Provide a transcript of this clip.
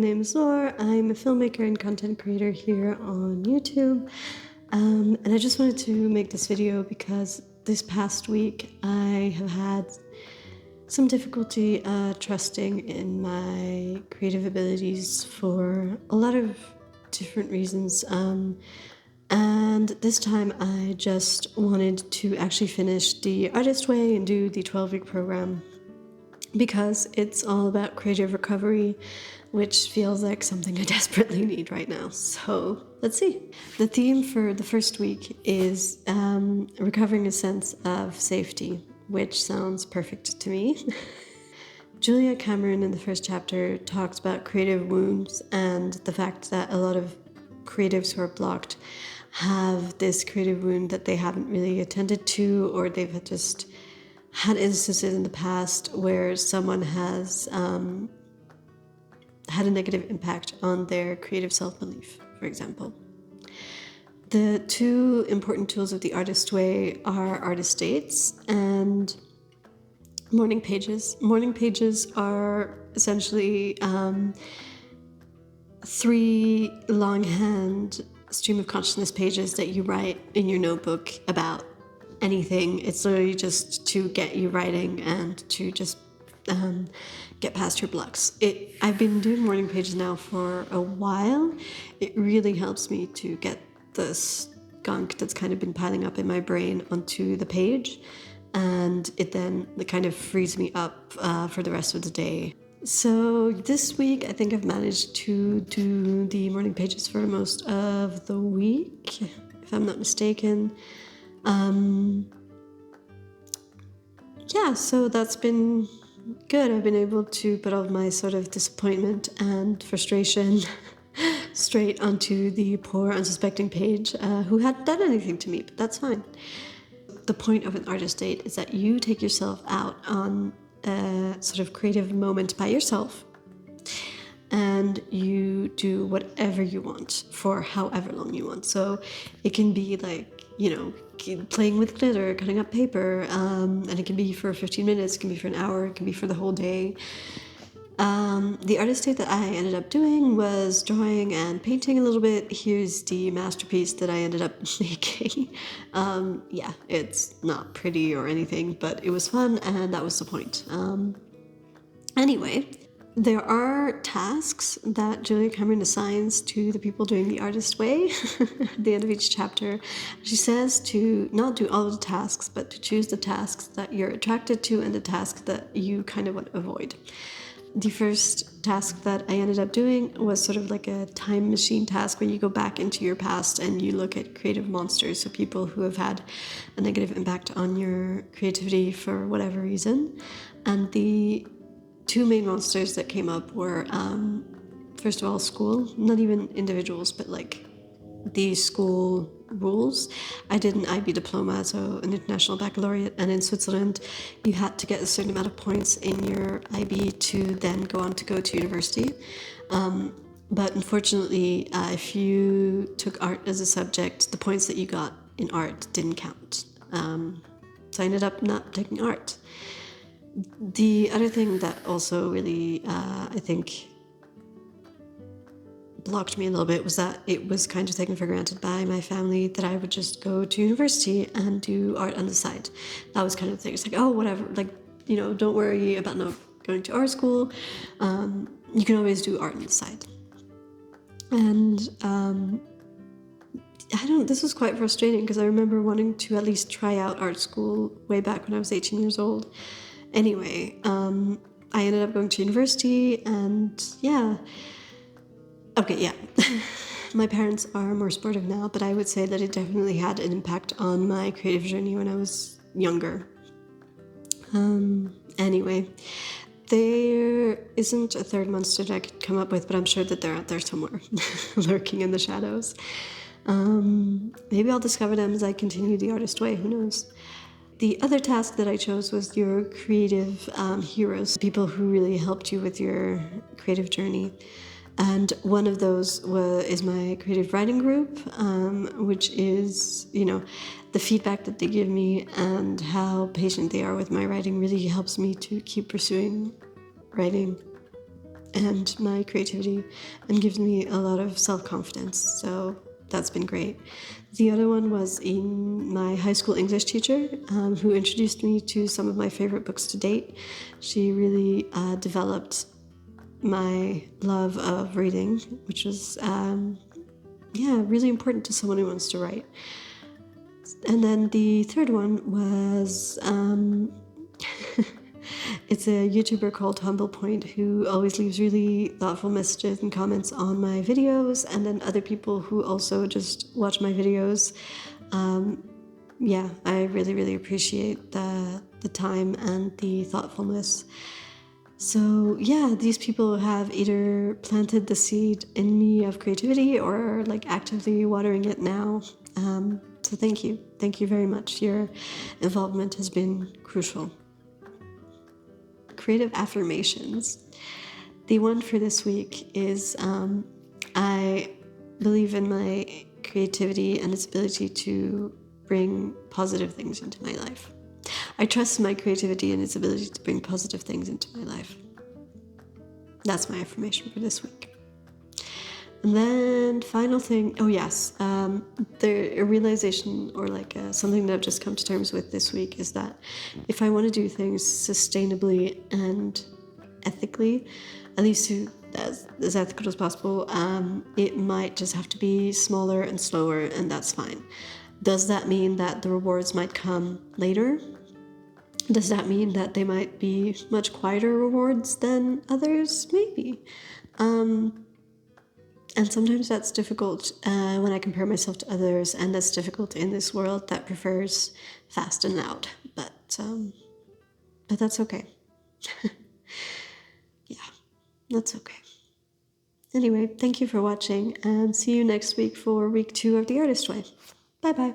name is Laure. I'm a filmmaker and content creator here on YouTube. And I just wanted to make this video because this past week I have had some difficulty trusting in my creative abilities for a lot of different reasons. And this time I just wanted to actually finish the Artist Way and do the 12-week program, because it's all about creative recovery, which feels like something I desperately need right now. So let's see. The theme for the first week is recovering a sense of safety, which sounds perfect to me. Julia Cameron in the first chapter talks about creative wounds and the fact that a lot of creatives who are blocked have this creative wound that they haven't really attended to, or they've just had instances in the past where someone has had a negative impact on their creative self-belief, for example. The two important tools of the Artist Way are artist dates and morning pages. Morning pages are essentially 3 longhand stream of consciousness pages that you write in your notebook about anything. It's literally just to get you writing and to just get past your blocks. I've been doing morning pages now for a while. It really helps me to get this gunk that's kind of been piling up in my brain onto the page, and it kind of frees me up for the rest of the day. So this week I think I've managed to do the morning pages for most of the week, if I'm not mistaken. Yeah, so that's been good. I've been able to put all of my sort of disappointment and frustration straight onto the poor unsuspecting page who hadn't done anything to me, but that's fine. The point of an artist date is that you take yourself out on a sort of creative moment by yourself, and you do whatever you want for however long you want. So it can be like, playing with glitter, cutting up paper, and it can be for 15 minutes, it can be for an hour, it can be for the whole day. The artist date that I ended up doing was drawing and painting a little bit. Here's the masterpiece that I ended up making. Yeah, it's not pretty or anything, but it was fun, and that was the point. Anyway, there are tasks that Julia Cameron assigns to the people doing the Artist Way at the end of each chapter. She says to not do all of the tasks, but to choose the tasks that you're attracted to and the tasks that you kind of want to avoid. The first task that I ended up doing was sort of like a time machine task, where you go back into your past and you look at creative monsters, so people who have had a negative impact on your creativity for whatever reason. And the 2 main monsters that came up were, first of all, school. Not even individuals, but like the school rules. I did an IB diploma, so an international baccalaureate, and in Switzerland you had to get a certain amount of points in your IB to then go to university. But unfortunately, if you took art as a subject, the points that you got in art didn't count. So I ended up not taking art. The other thing that also really, I think, blocked me a little bit was that it was kind of taken for granted by my family that I would just go to university and do art on the side. That was kind of the thing. It's like, oh, whatever, like, don't worry about not going to art school. You can always do art on the side. And this was quite frustrating, because I remember wanting to at least try out art school way back when I was 18 years old. Anyway, I ended up going to university, and yeah. Okay, yeah. My parents are more supportive now, but I would say that it definitely had an impact on my creative journey when I was younger. Anyway, there isn't a third monster that I could come up with, but I'm sure that they're out there somewhere, lurking in the shadows. Maybe I'll discover them as I continue the Artist Way, who knows? The other task that I chose was your creative heroes, people who really helped you with your creative journey. And one of those is my creative writing group, which is, the feedback that they give me and how patient they are with my writing really helps me to keep pursuing writing. and my creativity and gives me a lot of self-confidence. So that's been great. The other one was in my high school English teacher, who introduced me to some of my favorite books to date. She really developed my love of reading, which was really important to someone who wants to write. And then the third one was it's a YouTuber called Humble Point who always leaves really thoughtful messages and comments on my videos, and then other people who also just watch my videos. I really, really appreciate the time and the thoughtfulness. So yeah, these people have either planted the seed in me of creativity or are like actively watering it now. So thank you. Thank you very much. Your involvement has been crucial. Creative affirmations. The one for this week is I believe in my creativity and its ability to bring positive things into my life. I trust my creativity and its ability to bring positive things into my life. That's my affirmation for this week. And then final thing, a realization or something that I've just come to terms with this week is that if I want to do things sustainably and ethically, at least to as ethical as possible, it might just have to be smaller and slower, and that's fine. Does that mean that the rewards might come later? Does that mean that they might be much quieter rewards than others? Maybe. And sometimes that's difficult when I compare myself to others, and that's difficult in this world that prefers fast and loud. But that's okay. Yeah, that's okay. Anyway, thank you for watching, and see you next week for week 2 of The Artist Way. Bye-bye.